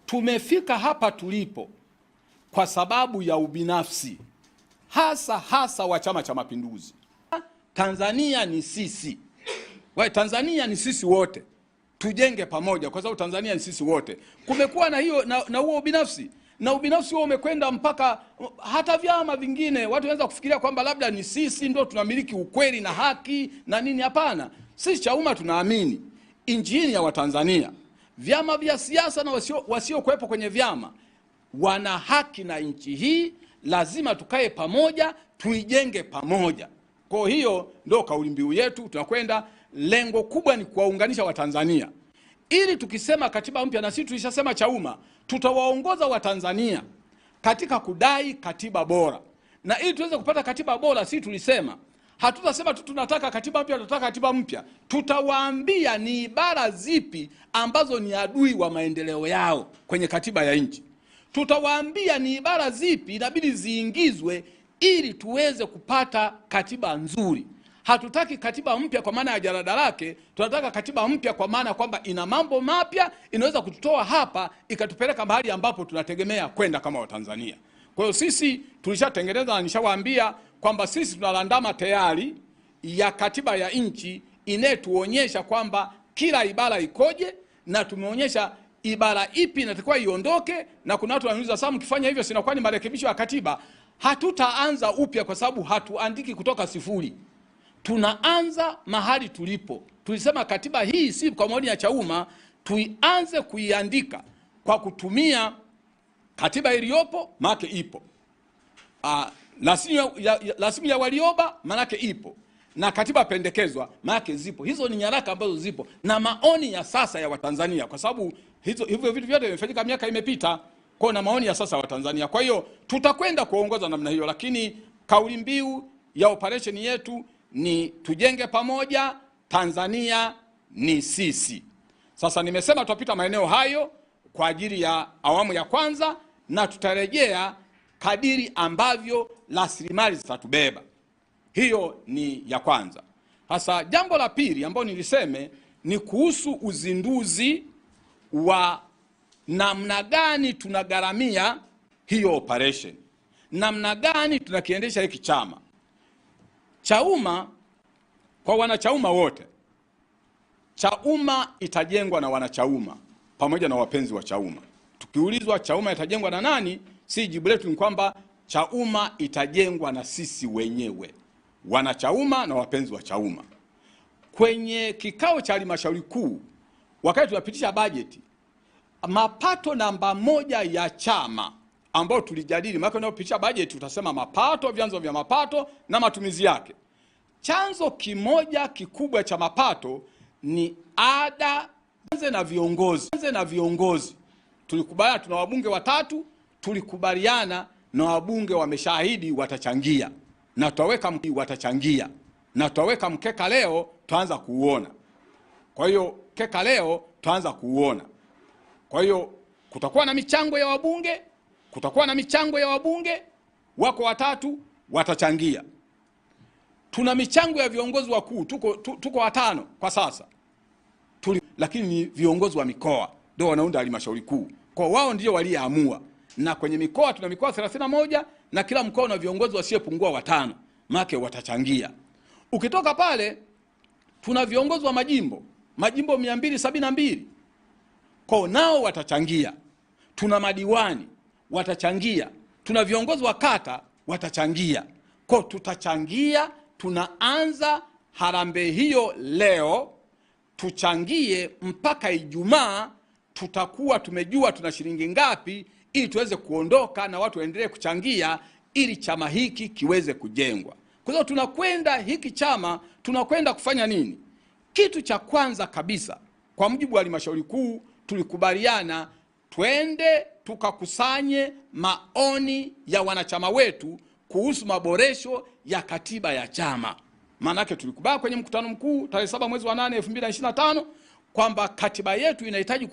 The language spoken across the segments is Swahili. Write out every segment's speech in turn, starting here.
tumefika hapa tulipo kwa sababu ya ubinafsi hasa wa Chama cha Mapinduzi. Tanzania ni sisi. Tanzania ni sisi wote. Tujenge pamoja kwa sababu Tanzania ni sisi wote. Kumekuwa na hiyo na huo ubinafsi. Na ubinafsi huo umekwenda mpaka hata vyama vingine watu wanaweza kufikiria kwamba labda ni sisi ndio tunamiliki ukweli na haki na nini. Hapana. Sisi Chauma tunaamini injini ya Watanzania. Vyama vya siasa na wasio kuwepo kwenye vyama wana haki na nchi hii, lazima tukae pamoja, tuijenge pamoja. Kwa hiyo ndio kauli mbiu yetu tunakwenda. Lengo kubwa ni kuwaunganisha Watanzania. Ili tukisema katiba mpya, na sisi tulishasema Chauma tutawaongoza Watanzania katika kudai katiba bora. Na ili tuweze kupata katiba bora, sisi tulisema hatutasema tu tunataka katiba mpya, tunataka katiba mpya. Tutawaambia ni ibara zipi ambazo ni adui wa maendeleo yao kwenye katiba ya nchi. Tutawaambia ni ibara zipi inabidi ziingizwe ili tuweze kupata katiba nzuri. Hatutaki katiba mpya kwa maana ya jalada lake, tunataka katiba mpya kwa maana kwamba ina mambo mapya, inaweza kututoa hapa ikatupeleka mahali ambapo tunategemea kwenda kama Watanzania. Kwa hiyo sisi tulishatengeneza na nishawaambia kwamba sisi tunalandama tayari ya katiba ya nchi inetuonyesha kwamba kila ibara ikoje, na tumeonyesha ibara ipi inatakiwa iondoke. Na kuna watu wanauliza sasa, mkifanya hivyo sinakuwa ni marekebisho ya katiba? Hatutaanza upya kwa sababu hatuandiki kutoka sifuri. Tunaanza mahali tulipo. Tulisema katiba hii si kwa maoni ya Chauma, tuianze kuiandika kwa kutumia katiba iliyopo, maana ipo. Rasimu ya Warioba maana ipo. Na katiba pendekezwa maana zipo. Hizo ni nyaraka ambazo zipo na maoni ya sasa ya Watanzania, kwa sababu hivyo vitu vyote vimefanyika miaka imepita, kwa na maoni ya sasa ya Watanzania. Kwa hiyo tutakwenda kuongoza namna hiyo, lakini kauli mbiu ya operation yetu ni tujenge pamoja, Tanzania ni sisi. Sasa nimesema tutapita maeneo hayo kwa ajili ya awamu ya kwanza, na tutarejea kadiri ambavyo rasilimali zitatubeba. Hiyo ni ya kwanza. Sasa jambo la pili ambalo niliseme ni kuhusu uzinduzi wa namna gani tunagaramia hiyo operation. Namna gani tunakiendesha hiki chama. Chauma kwa wanachauma wote. Chauma itajengwa na wanachauma pamoja na wapenzi wa Chauma. Tukiulizwa Chauma itajengwa na nani, si jibu letu ni kwamba Chauma itajengwa na sisi wenyewe, wanachauma na wapenzi wa Chauma. Kwenye kikao cha halmashauri kuu wakati tunapitisha bajeti, mapato namba moja ya chama ambao tulijadili, maana tunapopitisha bajeti utasema mapato, vyanzo vya mapato na matumizi yake. Chanzo kimoja kikubwa cha mapato ni ada na viongozi. Tulikubaliana tuna wabunge watatu, tulikubaliana na wabunge wameshahidi watachangia na tutaweka mkeka leo tuanza kuuona. Kwa hiyo mkeka leo tuanza kuuona. Kwa hiyo kutakuwa na michango ya wabunge, wako watatu watachangia. Tuna michango ya viongozi wakuu, tuko watano kwa sasa. Lakini ni viongozi wa mikoa ndio wanaunda halmashauri kuu. Kwa wao ndio waliamua. Na kwenye mikoa tuna mikoa 31 na kila mkoa una viongozi wasiopungua watano. Maana watachangia. Ukitoka pale tuna viongozi wa majimbo 272. Kwa nao watachangia. Tuna madiwani watachangia. Tuna viongozi wa kata watachangia. Kwa tutachangia, tunaanza harambee hiyo leo, tuchangie mpaka Ijumaa tutakuwa tumejua tuna shilingi ngapi, ili tuweze kuondoka na watu waendelee kuchangia ili chama hiki kiweze kujengwa. Kwa hiyo tunakwenda hiki chama tunakwenda kufanya nini? Kitu cha kwanza kabisa, kwa mujibu wa halmashauri kuu tulikubaliana twende tukakusanye maoni ya wanachama wetu kuhusu maboresho ya katiba ya chama. Maana yake tulikubali kwenye mkutano mkuu tarehe 7 mwezi wa 8 2025 kwamba katiba yetu inahitaji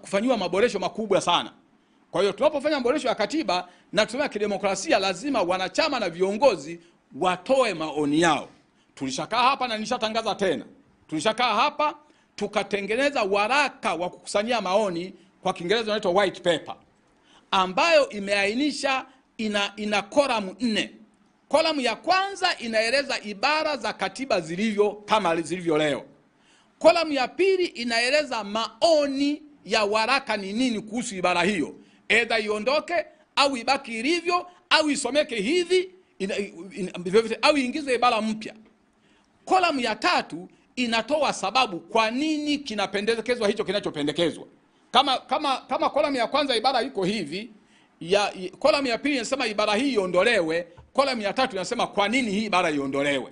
kufanyiwa maboresho makubwa sana. Kwa hiyo tunapofanya maboresho ya katiba na tuseme kidemokrasia, lazima wanachama na viongozi watoe maoni yao. Tulishakaa hapa na nishatangaza tena. Tulishakaa hapa tukatengeneza waraka wa kukusanyia maoni kwa Kiingereza inaitwa white paper, ambayo imeainisha ina kolamu 4. Kolamu ya kwanza inaeleza ibara za katiba zilivyo kama zilivyo leo. Kolamu ya pili inaeleza maoni ya waraka ni nini kuhusu ibara hiyo, aidha iondoke au ibaki ilivyo au isomeke hivi au iingizwe ibara mpya. Kolamu ya tatu inatoa sababu kwa nini kinapendekezwa hicho kinachopendekezwa. Kama kolamu ya kwanza ibara iko hivi, kolamu ya pili inasema ibara hii iondolewe, kolamu ya tatu inasema kwa nini hii ibara iondolewe.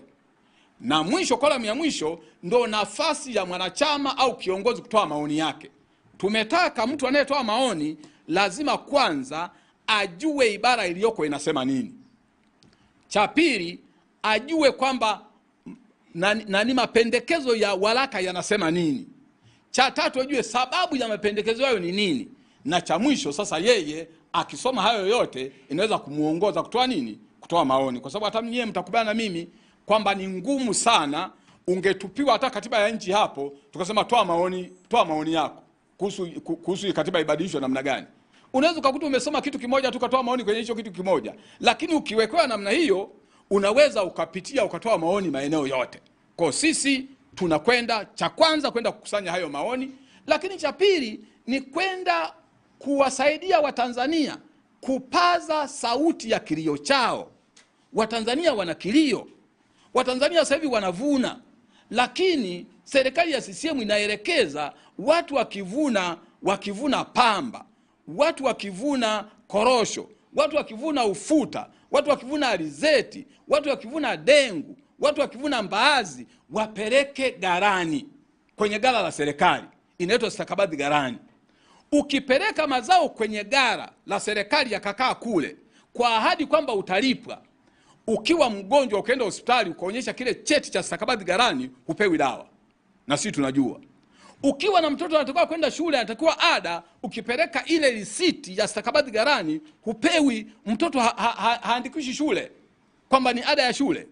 Na mwisho, kolamu ya mwisho ndo nafasi ya mwanachama au kiongozi kutoa maoni yake. Tumetaka mtu anayetoa maoni lazima kwanza ajue ibara iliyoko inasema nini. Cha pili, ajue kwamba nani mapendekezo ya waraka yanasema nini. Cha tatu, ajue sababu ya mapendekezo hayo ni nini. Na cha mwisho sasa, yeye akisoma hayo yote inaweza kumuongoza kutoa nini, kutoa maoni. Kwa sababu hata mnyewe mtakubaliana na mimi kwamba ni ngumu sana ungetupiwa hata katiba ya nchi hapo tukasema toa maoni yako kuhusu katiba ibadilishwe namna gani. Unaweza kukuta umesoma kitu kimoja tu ukatoa maoni kwenye hicho kitu kimoja, lakini ukiwekewa namna hiyo unaweza ukapitia ukatoa maoni maeneo yote. Kwa sisi tunakwenda, cha kwanza kwenda kukusanya hayo maoni, lakini cha pili ni kwenda kuwasaidia Watanzania kupaza sauti ya kilio chao. Watanzania wana kilio. Watanzania sasa hivi wanavuna, lakini serikali ya CCM inaelekeza watu wakivuna pamba, watu wakivuna korosho, watu wakivuna ufuta, watu wakivuna alizeti, watu wakivuna dengu, watu wakivuna mbaazi, wapeleke garani, kwenye gala la serikali, inaitwa stakabadhi garani. Ukipeleka mazao kwenye gara la serikali yakakaa kule kwa ahadi kwamba utalipwa, ukiwa mgonjwa ukaenda hospitali ukaonyesha kile cheti cha stakabadhi garani, hupewi dawa. Na sisi tunajua ukiwa na mtoto anatakiwa kwenda shule, anatakiwa ada, ukipeleka ile risiti ya stakabadhi garani hupewi, mtoto haandikishi shule kwamba ni ada ya shule.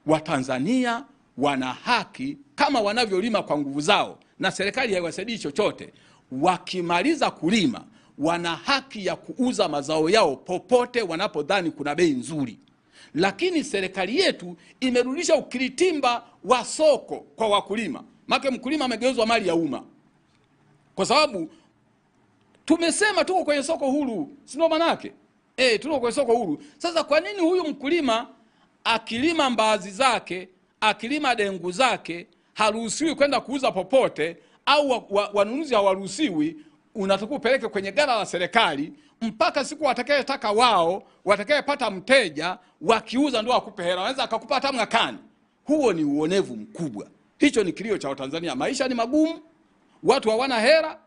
Watanzania wana haki kama wanavyolima kwa nguvu zao na serikali haiwasaidii chochote. Wakimaliza kulima wana haki ya kuuza mazao yao popote wanapodhani kuna bei nzuri. Lakini serikali yetu imerudisha ukiritimba wa soko kwa wakulima. Maana mkulima amegeuzwa mali ya umma. Kwa sababu tumesema tuko kwenye soko huru, si ndio maana yake? Tuko kwenye soko huru. Sasa kwa nini huyu mkulima akilima mbaazi zake, akilima dengu zake, haruhusiwi kwenda kuuza popote, au wanunuzi hawaruhusiwi? Unatakiwa upeleke kwenye gala la serikali mpaka siku watakayetaka wao, watakayepata mteja, wakiuza ndio akupe hela. Anaweza akakupa hata mwakani. Huo ni uonevu mkubwa. Hicho ni kilio cha Watanzania. Maisha ni magumu, watu hawana hela,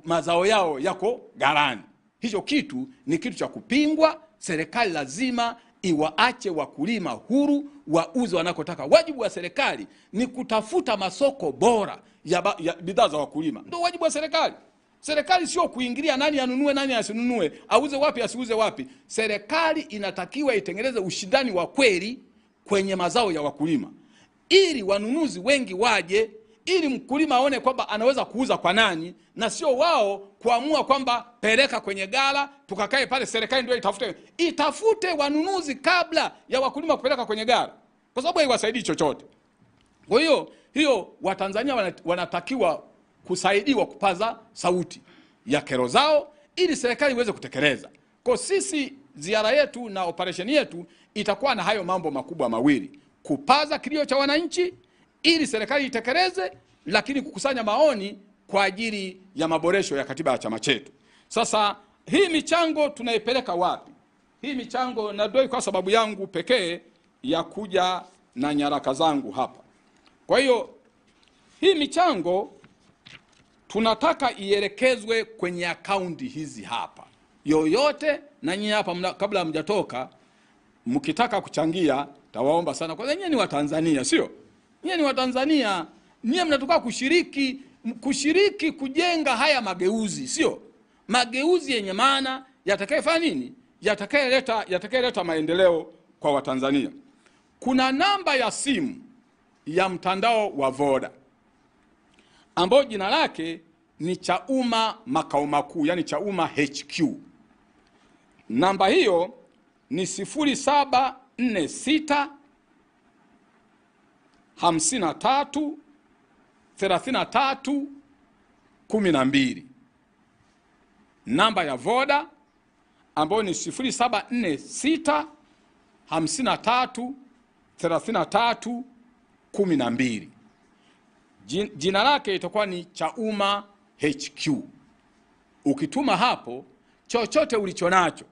mazao yao yako garani. Hicho kitu ni kitu cha kupingwa. Serikali lazima iwaache wakulima huru wauze wanakotaka. Wajibu wa serikali ni kutafuta masoko bora ya bidhaa za wakulima. Ndio wajibu wa serikali. Serikali sio kuingilia nani anunue nani asinunue, auze wapi asiuze wapi. Serikali inatakiwa itengeneze ushindani wa kweli kwenye mazao ya wakulima, ili wanunuzi wengi waje, ili mkulima aone kwamba anaweza kuuza kwa nani, na sio wao kuamua kwamba peleka kwenye gala tukakae pale. Serikali ndio itafute wanunuzi kabla ya wakulima kupeleka kwenye gala, kwa sababu haiwasaidii chochote. Kwa hiyo Watanzania wanatakiwa kusaidiwa kupaza sauti ya kero zao ili serikali iweze kutekeleza. Kwa sisi ziara yetu na operation yetu itakuwa na hayo mambo makubwa mawili: kupaza kilio cha wananchi ili serikali itekeleze, lakini kukusanya maoni kwa ajili ya maboresho ya katiba ya chama chetu. Sasa hii michango tunaipeleka wapi? Hii michango nadoi kwa sababu yangu pekee ya kuja na nyaraka zangu hapa. Kwa hiyo hii michango tunataka ielekezwe kwenye akaunti hizi hapa. Yoyote na nyinyi hapa kabla hamjatoka mkitaka kuchangia, tawaomba sana, kwa sababu nyinyi ni Watanzania, sio? Nyinyi ni Watanzania, nyinyi mnatoka kushiriki kujenga haya mageuzi, sio? Mageuzi yenye maana yatakayefanya nini? Yatakayeleta maendeleo kwa Watanzania. Kuna namba ya simu ya mtandao wa Voda ambao jina lake ni Chauma makao makuu, yani Chauma HQ. Namba hiyo ni 0746 53 33 12. Namba ya Voda ambayo ni 0746 53 33 12. Jina lake itakuwa ni Chauma HQ. Ukituma hapo chochote ulichonacho,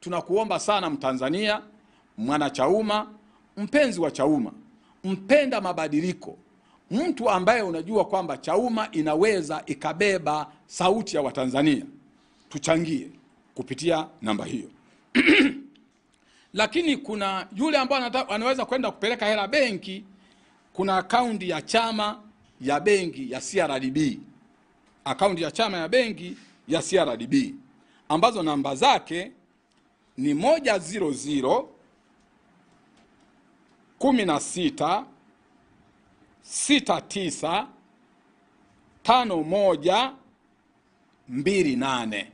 tunakuomba sana Mtanzania, mwana Chauma, mpenzi wa Chauma, mpenda mabadiliko, mtu ambaye unajua kwamba Chauma inaweza ikabeba sauti ya Watanzania, tuchangie kupitia namba hiyo. Lakini kuna yule ambaye anaweza kwenda kupeleka hela benki. Kuna akaunti ya chama ya benki ya CRDB, akaunti ya chama ya benki ya CRDB ambazo namba zake ni 100 16 69 51 28.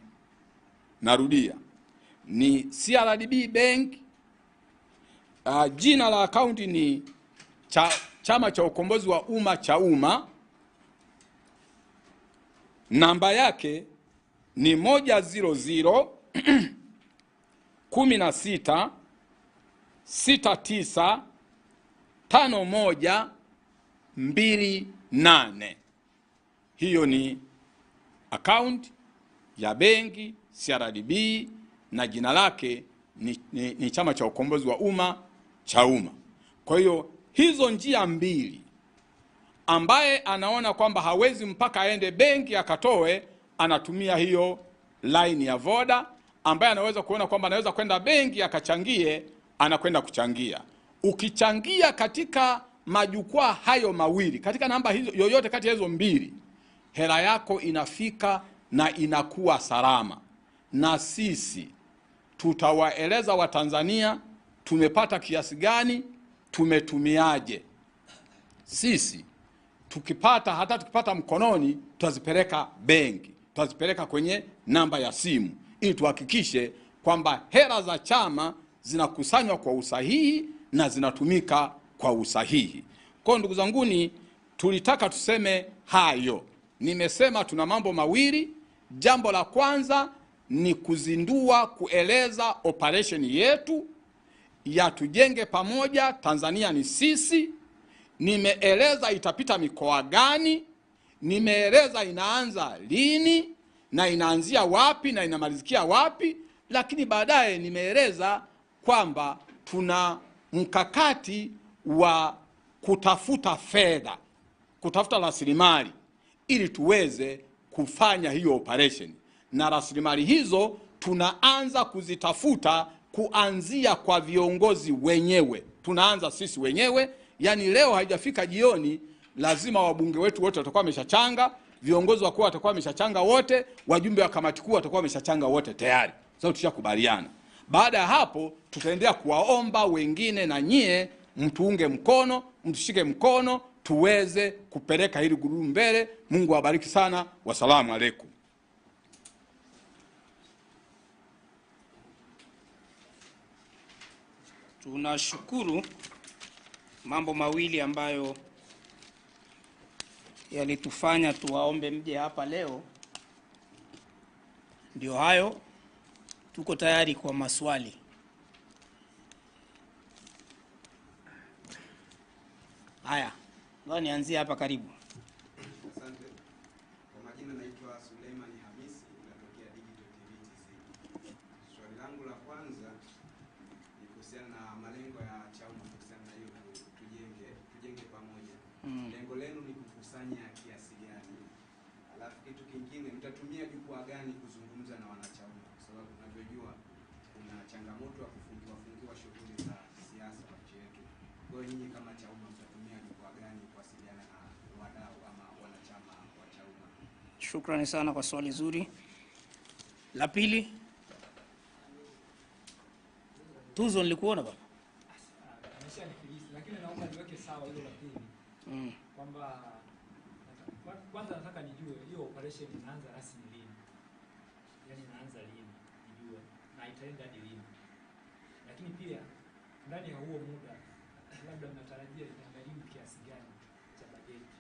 Narudia, ni CRDB Bank. Jina la akaunti ni Chama cha Ukombozi wa Umma Chauma. Namba yake ni 100 16 69 51 28. Hiyo ni account ya benki CRDB na jina lake ni Chama cha Ukombozi wa Umma Chauma. Kwa hiyo hizo njia mbili, ambaye anaona kwamba hawezi mpaka aende benki akatoe, anatumia hiyo line ya Voda. Ambaye anaweza kuona kwamba anaweza kwenda benki akachangie, anakwenda kuchangia. Ukichangia katika majukwaa hayo mawili, katika namba hizo yoyote kati ya hizo mbili, hela yako inafika na inakuwa salama, na sisi tutawaeleza Watanzania tumepata kiasi gani, tumetumiaje. Sisi hata tukipata mkononi, tutazipeleka benki, tutazipeleka kwenye namba ya simu, ili tuhakikishe kwamba hela za chama zinakusanywa kwa usahihi na zinatumika kwa usahihi. Kwa ndugu zanguni, tulitaka tuseme hayo. Nimesema tuna mambo mawili. Jambo la kwanza ni kuzindua, kueleza operation yetu ya Tujenge Pamoja, Tanzania ni Sisi. Nimeeleza itapita mikoa gani, nimeeleza inaanza lini na inaanzia wapi na inamalizikia wapi, lakini baadaye nimeeleza kwamba tuna mkakati wa kutafuta fedha, kutafuta rasilimali ili tuweze kufanya hiyo operation. Na rasilimali hizo tunaanza kuzitafuta kuanzia kwa viongozi wenyewe. Tunaanza sisi wenyewe, yani leo haijafika jioni, lazima wabunge wetu wote watakuwa wameshachanga, viongozi wakuu watakuwa wameshachanga wote, wajumbe wa kamati kuu watakuwa wameshachanga wote tayari. Sasa tushakubaliana. Baada ya hapo tutaendelea kuwaomba wengine, na nyie mtuunge mkono, mtushike mkono, tuweze kupeleka hili gurudumu mbele. Mungu awabariki sana. Wasalamu alaykum. Tunashukuru. Mambo mawili ambayo yalitufanya tuwaombe mje hapa leo ndio hayo. Tuko tayari kwa maswali. Haya, ngoja nianzie hapa karibu. Asante. Kwa majina naitwa Suleiman Hamisi, natokea Digital TV. Swali langu la kwanza ni kuhusiana na malengo ya Chauma, kuhusiana na hiyo tujenge pamoja. Lengo lenu ni kukusanya kiasi gani? Alafu kitu kingine, mtatumia jukwaa gani kuzungumza na wanachauma? Kwa sababu tunavyojua kuna changamoto ya kufungiwa shughuli za siasa kwa nchi yetu. Kwa hiyo nyinyi kama Chauma mtatumia jukwaa gani kuwasiliana na wadau ama wanachama wa Chauma? Shukrani sana kwa swali zuri. La pili, Tuzo nilikuona baba. Lakini naomba niweke sawa hilo la pili. Kwamba Kwanza nataka nijue hiyo operation inaanza rasmi lini? Yaani inaanza lini? Nijue na itaenda hadi lini? Lakini pia ndani ya huo muda labda mnatarajia inagharimu kiasi gani cha bajeti?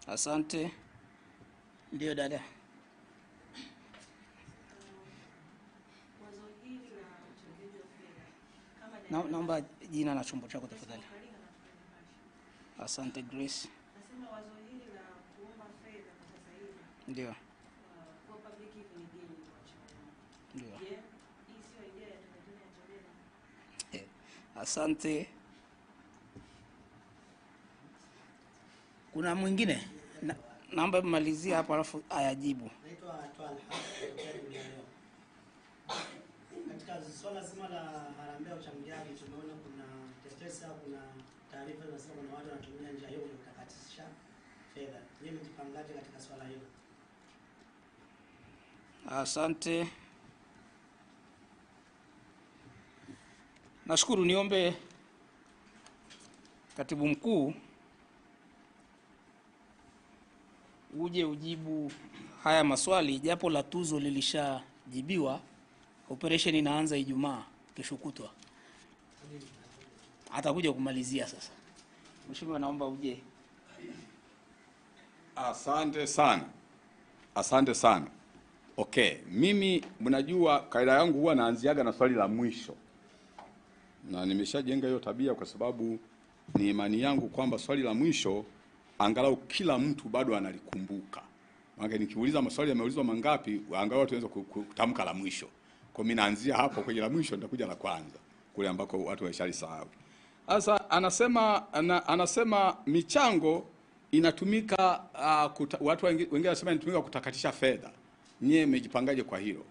Asante. Ndio dada. Naomba jina na chombo chako tafadhali. Asante Grace. Nasema wazo hili la kuomba fedha kwa sasa hivi. Ndio. Kwa public ni geni kwa chama. Ndio. Je, hii sio idea ya Tanzania ya Chadema? Asante. Kuna mwingine? Naomba mmalizie hapo alafu ayajibu. Naitwa Twala kutoka Leo. Katika swala zima la harambee uchangiaji tumeona kuna tetesi au kuna taarifa zinasema kuna watu wanatumia njia hiyo kutakatisha fedha. Je, mjipangaje katika swala hilo? Asante. Nashukuru, niombe Katibu Mkuu uje ujibu haya maswali, japo la tuzo lilishajibiwa. Operation inaanza Ijumaa kesho kutwa. Atakuja kumalizia sasa. Mheshimiwa, naomba uje. Asante sana. Asante sana. Okay, mimi mnajua kaida yangu huwa naanziaga na swali la mwisho. Na nimeshajenga hiyo tabia kwa sababu ni imani yangu kwamba swali la mwisho angalau kila mtu bado analikumbuka. Maana nikiuliza maswali yameulizwa mangapi, angalau tuweze kutamka la mwisho. Kwa mimi naanzia hapo kwenye la mwisho nitakuja la kwanza kule ambako watu waishalisahau. Sasa anasema michango inatumika watu wengine wanasema inatumika kutakatisha fedha. Nyie mmejipangaje kwa hilo?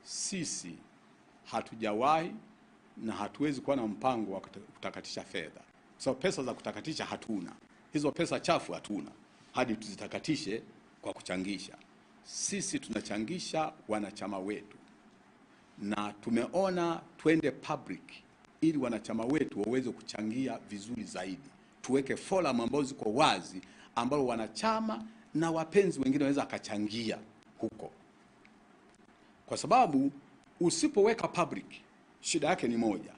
Sisi hatujawahi na hatuwezi kuwa na mpango wa kutakatisha fedha. So pesa za kutakatisha hatuna. Hizo pesa chafu hatuna hadi tuzitakatishe kwa kuchangisha. Sisi tunachangisha wanachama wetu, na tumeona twende public ili wanachama wetu waweze kuchangia vizuri zaidi. Tuweke forum ambazo ziko wazi ambao wanachama na wapenzi wengine wanaweza akachangia huko, kwa sababu usipoweka public shida yake ni moja,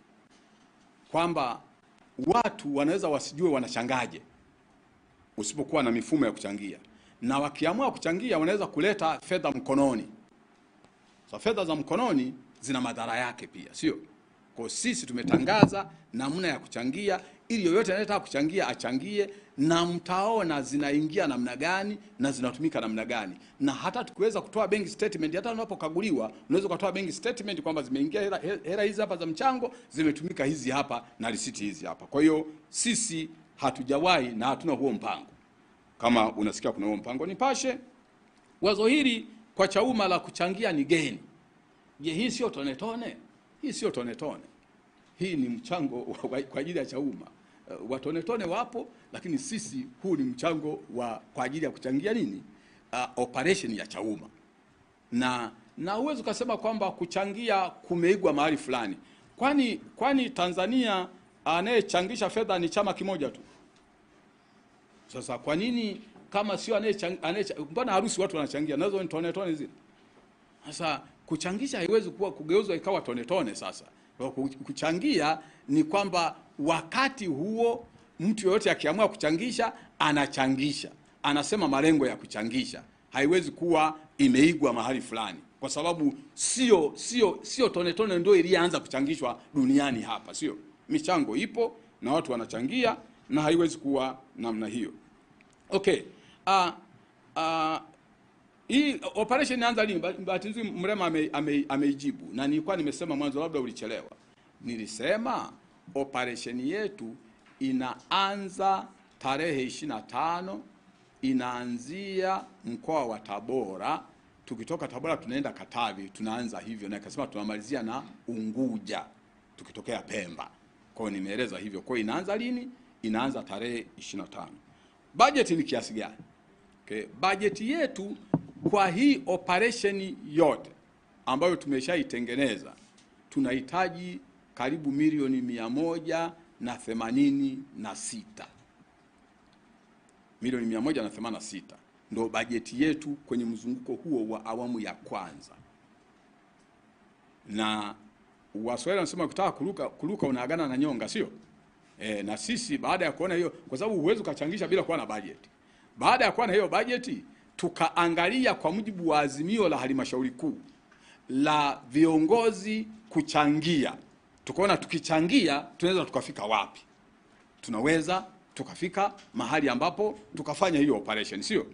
kwamba watu wanaweza wasijue wanachangaje usipokuwa na mifumo ya kuchangia, na wakiamua kuchangia wanaweza kuleta fedha mkononi. So fedha za mkononi zina madhara yake pia, sio? Kwa sisi tumetangaza namna ya kuchangia ili yoyote anayetaka kuchangia achangie, na mtaona zinaingia namna gani na zinatumika namna gani. Na hata tukiweza kutoa bank statement, hata unapokaguliwa unaweza kutoa bank statement kwamba zimeingia hela hizi hapa za mchango, zimetumika hizi hapa na risiti hizi hapa. Kwa hiyo sisi hatujawahi na hatuna huo mpango. Kama unasikia kuna huo mpango nipashe. Wazo hili kwa Chauma la kuchangia ni geni. Je, hii sio tone tone? Hii sio tone tone. Hii ni mchango kwa ajili ya Chauma. Watone tone wapo, lakini sisi huu ni mchango kwa ajili ya kuchangia nini? Operation ya Chauma. Na uwezo kusema kwamba kuchangia kumeigwa mahali fulani. Kwani Tanzania anayechangisha fedha ni chama kimoja tu? Sasa kwa nini kama sio mbona harusi watu wanachangia? Nazo ni tone tone zile. Sasa kuchangisha haiwezi kuwa kugeuzwa ikawa tone tone sasa. Kuchangia ni kwamba wakati huo mtu yote akiamua kuchangisha anachangisha. Anasema malengo ya kuchangisha. Haiwezi kuwa imeigwa mahali fulani. Kwa sababu sio tone tone ndio ilianza kuchangishwa duniani hapa, sio? Michango ipo na watu wanachangia na haiwezi kuwa namna hiyo. Okay. Hii operation inaanza lini? Bahati nzuri Mrema ameijibu, na nilikuwa nimesema mwanzo labda ulichelewa. Nilisema operation yetu inaanza tarehe 25, inaanzia mkoa wa Tabora. Tukitoka Tabora tunaenda Katavi, tunaanza hivyo, na nikasema tunamalizia na Unguja tukitokea Pemba. Kwa hiyo nimeeleza hivyo. Kwa hiyo inaanza lini? Inaanza tarehe 25. Budget ni kiasi gani? Okay, budget yetu kwa hii operation yote ambayo tumeshaitengeneza tunahitaji karibu milioni 186. milioni 186 ndio bajeti yetu kwenye mzunguko huo wa awamu ya kwanza. Na Waswahili wanasema ukitaka kuruka unaagana na nyonga, sio? Na sisi baada ya kuona hiyo, kwa sababu huwezi ukachangisha bila kuwa na bajeti. Baada ya kuwa na hiyo bajeti, tukaangalia kwa mujibu wa azimio la halmashauri kuu la viongozi kuchangia. Tukaona tukichangia tunaweza tukafika wapi? Tunaweza tukafika mahali ambapo tukafanya hiyo operation, sio?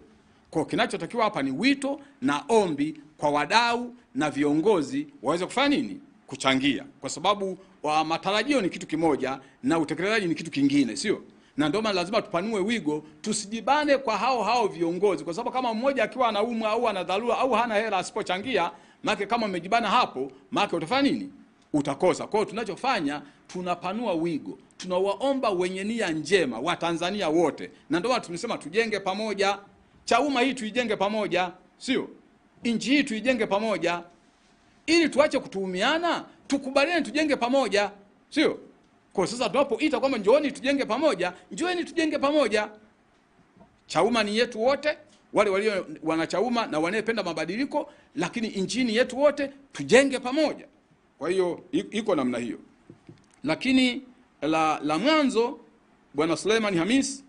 Kwa kinachotakiwa hapa ni wito na ombi kwa wadau na viongozi waweze kufanya nini? Kuchangia. Kwa sababu matarajio ni kitu kimoja na utekelezaji ni kitu kingine, sio? Na ndio maana lazima tupanue wigo, tusijibane kwa hao viongozi, kwa sababu kama mmoja akiwa anaumwa au ana dharura au hana hela asipochangia, maana kama umejibana hapo, maana utafanya nini? Utakosa. Kwa hiyo tunachofanya, tunapanua wigo. Tunawaomba wenye nia njema wa Tanzania wote. Na ndio maana tumesema tujenge pamoja. Chauma hii tuijenge pamoja, sio? Nchi hii tuijenge pamoja. Ili tuache kutuumiana, tukubaliane tujenge pamoja, sio? Kwa sasa tunapoita kwamba njooni tujenge pamoja, njooni tujenge pamoja. Chauma ni yetu wote, wale walio wanachauma na wanayependa mabadiliko, lakini injini yetu wote tujenge pamoja. Kwa hiyo iko namna hiyo. Lakini la mwanzo Bwana Suleiman Hamis,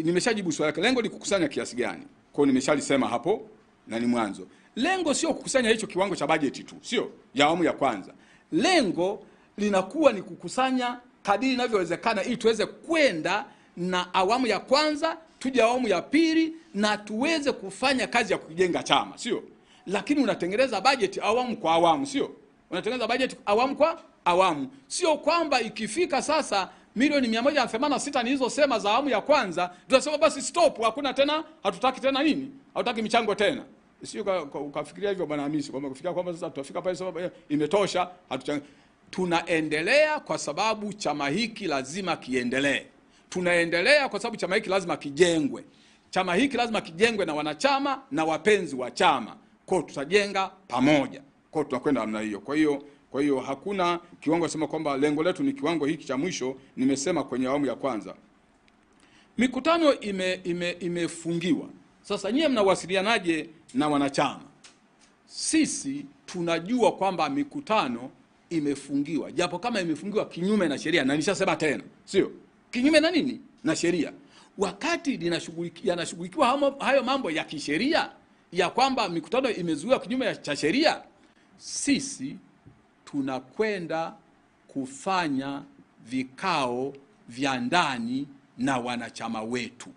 nimeshajibu swali lake. Lengo ni kukusanya kiasi gani? Kwa hiyo nimeshalisema hapo na ni mwanzo. Lengo sio kukusanya hicho kiwango cha bajeti tu, sio ya awamu ya kwanza. Lengo linakuwa ni kukusanya kadiri inavyowezekana ili tuweze kwenda na awamu ya kwanza, tuje awamu ya pili na tuweze kufanya kazi ya kujenga chama, sio? Lakini unatengeneza bajeti awamu kwa awamu, sio? Unatengeneza bajeti awamu kwa awamu. Sio kwamba ikifika sasa milioni 186 nilizosema za awamu ya kwanza, tunasema basi stop, hakuna tena, hatutaki tena nini? Hatutaki michango tena. Sio ukafikiria hivyo Bwana Hamisi, kwamba kufikia kwamba sasa tutafika pale sababu imetosha, tunaendelea kwa sababu chama hiki lazima kiendelee. Tunaendelea kwa sababu chama hiki lazima kijengwe. Chama hiki lazima kijengwe na wanachama na wapenzi wa chama. Kwa hiyo tutajenga pamoja. Kwa hiyo tunakwenda namna hiyo. Kwa hiyo hakuna kiwango sema kwamba lengo letu ni kiwango hiki cha mwisho. Nimesema kwenye awamu ya kwanza. Mikutano imefungiwa. Sasa nyie mnawasilianaje na wanachama? Sisi tunajua kwamba mikutano imefungiwa, japo kama imefungiwa kinyume na sheria, na nishasema tena, sio? Kinyume na nini? Na sheria. Wakati yanashughulikiwa hayo mambo ya kisheria ya kwamba mikutano imezuiwa kinyume cha sheria, sisi tunakwenda kufanya vikao vya ndani na wanachama wetu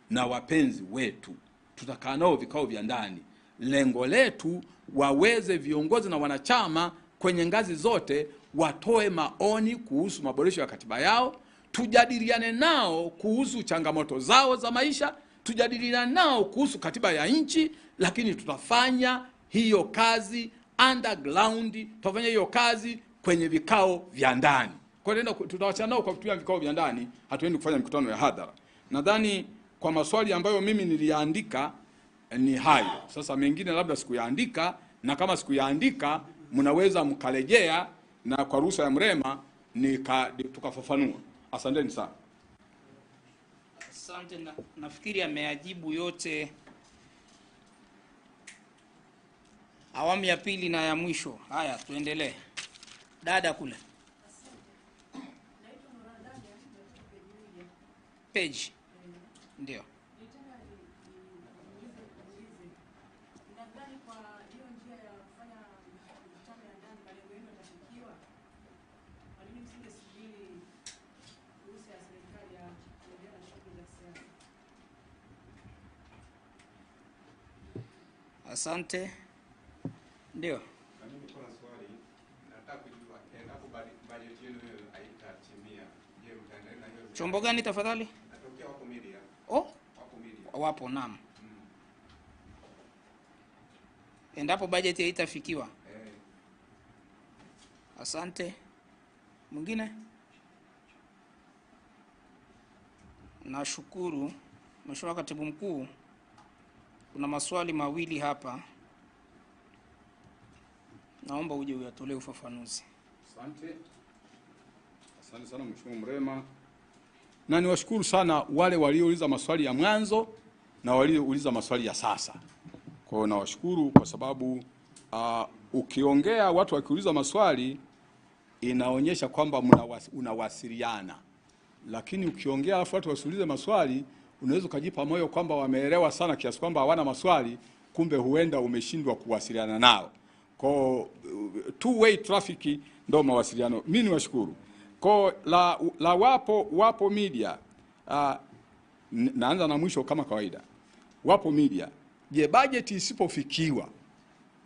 na wapenzi wetu. Tutakaa nao vikao vya ndani. Lengo letu waweze viongozi na wanachama kwenye ngazi zote watoe maoni kuhusu maboresho ya katiba yao, tujadiliane nao kuhusu changamoto zao za maisha, tujadiliane nao kuhusu katiba ya nchi, lakini tutafanya hiyo kazi underground, tutafanya hiyo kazi kwenye vikao vya ndani. Kwa hiyo tutawachana nao kwa kutumia vikao vya ndani, hatuendi kufanya mikutano ya hadhara. Nadhani kwa maswali ambayo mimi niliyaandika ni hayo. Sasa mengine labda sikuyaandika, na kama sikuyaandika mnaweza mkarejea na kwa ruhusa ya Mrema tukafafanua. Asanteni sana. Asante, nafikiri ameyajibu yote awamu ya pili na ya mwisho. Haya, tuendelee. Dada kule. Page. Ndio. Asante. Ndio. Mimi niko na swali. Nataka kujua endapo bajeti yenu haitatimia, je, mtaendelea na hiyo? Chombo gani tafadhali? Natokea wako media. Oh? Wako media. Wapo, naam. Endapo bajeti haitafikiwa. Asante. Mwingine? Nashukuru Mheshimiwa Katibu Mkuu. Kuna maswali mawili hapa. Naomba uje uyatolee ufafanuzi. Asante. Asante sana Mheshimiwa Mrema, na niwashukuru sana wale waliouliza maswali ya mwanzo na waliouliza maswali ya sasa. Kwa hiyo nawashukuru kwa sababu ukiongea watu wakiuliza maswali inaonyesha kwamba unawasiliana, lakini ukiongea alafu watu wasiulize maswali unaweza ukajipa moyo kwamba wameelewa sana kiasi kwamba hawana maswali, kumbe huenda umeshindwa kuwasiliana nao. Kwa two way traffic ndio mawasiliano. Mimi niwashukuru. Kwa la wapo media, naanza na mwisho kama kawaida. Wapo media, je, budget isipofikiwa,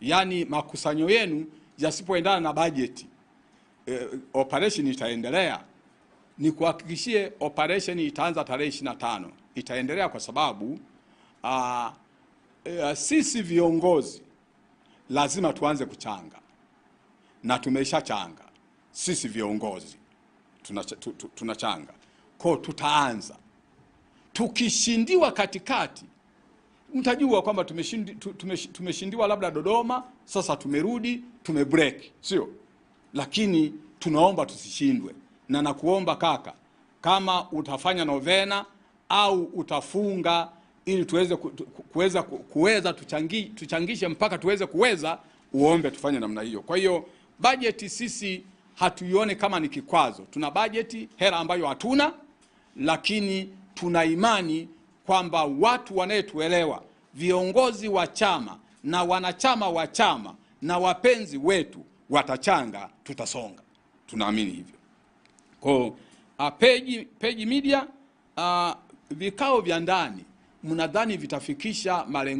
yani makusanyo yenu yasipoendana na budget, operation itaendelea? Ni kuhakikishie operation itaanza tarehe 25. Itaendelea kwa sababu sisi viongozi lazima tuanze kuchanga, na tumeshachanga. Sisi viongozi tunachanga. Kwa tutaanza. Tukishindiwa katikati, mtajua kwamba tumeshindiwa labda Dodoma, sasa tumerudi, tumebreak, sio? Lakini tunaomba tusishindwe. Na nakuomba kaka, kama utafanya novena au utafunga ili tuweze kuweza tuchangishe mpaka tuweze kuweza, uombe tufanye namna hiyo. Kwa hiyo bajeti sisi hatuione kama ni kikwazo. Tuna bajeti, hela ambayo hatuna, lakini tuna imani kwamba watu wanayetuelewa, viongozi wa chama na wanachama wa chama na wapenzi wetu watachanga, tutasonga. Tunaamini hivyo. Kwa Peji Media, vikao vya ndani mnadhani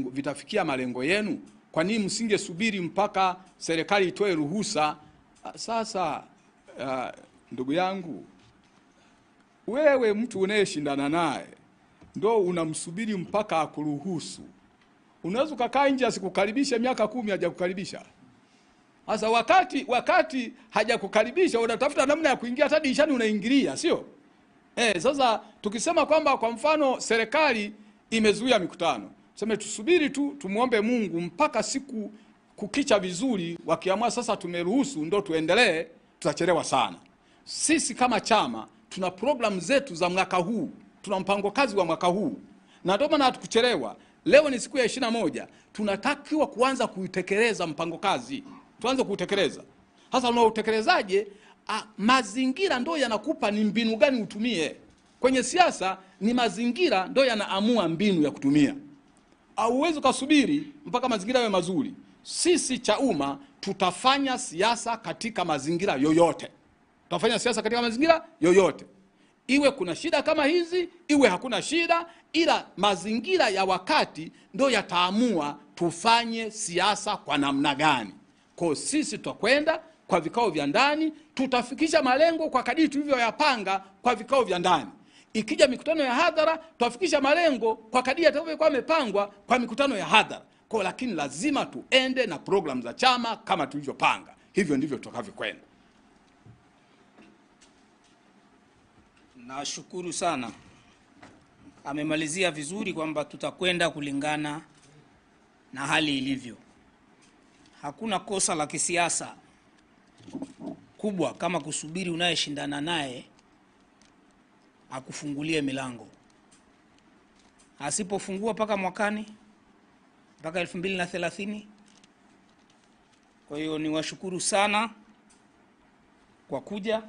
vitafikia malengo yenu? Kwa nini msingesubiri mpaka serikali itoe ruhusa? Sasa ndugu yangu, wewe mtu unayeshindana naye ndo unamsubiri mpaka akuruhusu. Unaweza kukaa nje asikukaribishe miaka 10 hajakukaribisha. Sasa wakati hajakukaribisha unatafuta namna ya kuingia, hata dirishani unaingilia, sio? Sasa tukisema kwamba kwa mfano serikali imezuia mikutano, tuseme tusubiri tu tumuombe Mungu mpaka siku kukicha vizuri, wakiamua sasa tumeruhusu ndo tuendelee, tutachelewa sana. Sisi kama chama tuna program zetu za mwaka huu, tuna mpango kazi wa mwaka huu, na ndio maana hatukuchelewa. Leo ni siku ya 21, tunatakiwa kuanza kuitekeleza mpango kazi, tuanze kutekeleza. Sasa unaotekelezaje? Mazingira ndio yanakupa ni mbinu gani utumie. Kwenye siasa ni mazingira ndio yanaamua mbinu ya kutumia. Hauwezi kusubiri mpaka mazingira yawe mazuri. Sisi Chauma tutafanya siasa katika mazingira yoyote. Tutafanya siasa katika mazingira yoyote. Iwe kuna shida kama hizi, iwe hakuna shida, ila mazingira ya wakati ndio yataamua tufanye siasa kwa namna gani. Kwa sisi tutakwenda kwa vikao vya ndani, tutafikisha malengo kwa kadiri tulivyoyapanga kwa vikao vya ndani. Ikija mikutano ya hadhara, tutafikisha malengo kwa kadiri yatakavyokuwa yamepangwa kwa mikutano ya hadhara. Kwa lakini lazima tuende na program za chama kama tulivyopanga. Hivyo ndivyo tutakavyokwenda. Nashukuru sana. Amemalizia vizuri kwamba tutakwenda kulingana na hali ilivyo. Hakuna kosa la kisiasa kubwa kama kusubiri unayeshindana naye akufungulie milango. Asipofungua paka mwakani, mpaka 2030. Kwa hiyo niwashukuru sana kwa kuja.